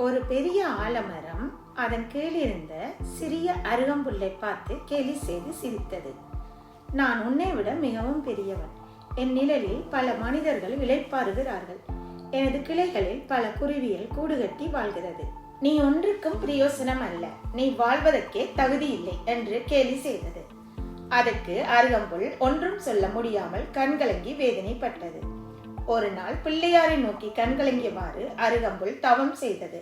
ஒரு பெரிய ஆலமரம் அதன் கீழிருந்த சிறிய அருகம்புல்லை பார்த்து கேலி செய்து சிரித்தது. நான் உன்னை விட மிகவும் பெரியவன். என் நிழலில் பல மனிதர்கள் இளைப்பாறுகிறார்கள். எனது கிளைகளில் பல குருவிகள் கூடு கட்டி வாழ்கிறது. நீ ஒன்றுக்கும் பிரயோசனம் அல்ல, நீ வாழ்வதற்கே தகுதி இல்லை என்று கேலி செய்தது. அதற்கு அருகம்புல் ஒன்றும் சொல்ல முடியாமல் கண்கலங்கி வேதனைப்பட்டது. ஒரு நாள் பிள்ளையாரை நோக்கி கண்கலங்கியவாறு அருகம்புல் தவம் செய்தது.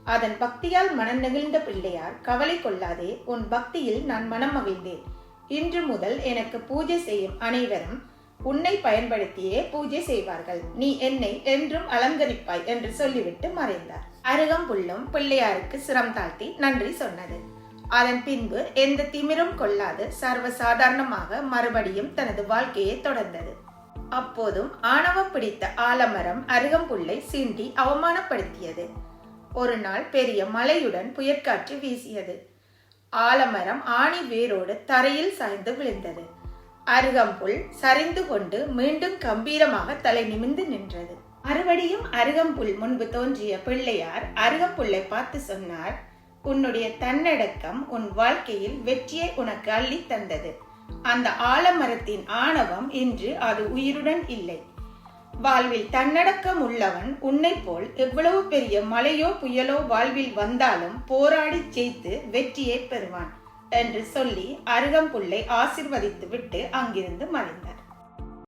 அதன் பக்தியால் மனம் நெகிழ்ந்த பிள்ளையார், கவலை கொள்ளாதே, உன் பக்தியில் நான் மனம் மகிழ்ந்தேன். இன்று முதல் எனக்கு பூஜை செய்யும் அனைவரும் உன்னை பயன்படுத்தியே பூஜை செய்வார்கள். நீ என்னை என்றும் அலங்கரிப்பாய் என்று சொல்லிவிட்டு மறைந்தார். அருகம்புல்லும் பிள்ளையாருக்கு சிரம் தாழ்த்தி நன்றி சொன்னது. அதன் பின்பு எந்த திமிரும் கொள்ளாது சர்வசாதாரணமாக மறுபடியும் தனது வாழ்க்கையை தொடர்ந்தது. அப்போதும் ஆணவம் பிடித்த ஆலமரம் அருகம்புல்லை சீண்டி அவமானப்படுத்தியது. ஒரு நாள் பெரிய மழையுடன் புயற்காற்று வீசியது. ஆலமரம் ஆணி வேரோடு தரையில் சாய்ந்து விழுந்தது. அருகம்புல் சரிந்து கொண்டு மீண்டும் கம்பீரமாக தலை நிமிர்ந்து நின்றது. மறுபடியும் அருகம்புல் முன்பு தோன்றிய பிள்ளையார் அருகம்புல்லை பார்த்து சொன்னார், உன்னுடைய தன்னடக்கம் உன் வாழ்க்கையில் வெற்றியை உனக்கு அள்ளி தந்தது. அந்த ஆலமரத்தின் ஆணவம் இன்று அது உயிருடன் இல்லை. வாழ்வில் தன்னடக்கம் உள்ளவன் உன்னை போல் எவ்வளவு பெரிய மழையோ புயலோ வாழ்வில் வந்தாலும் போராடி ஜெயித்து வெற்றியை பெறுவான் என்று சொல்லி அருகம்புல்லை ஆசிர்வதித்து விட்டு அங்கிருந்து மறைந்தார்.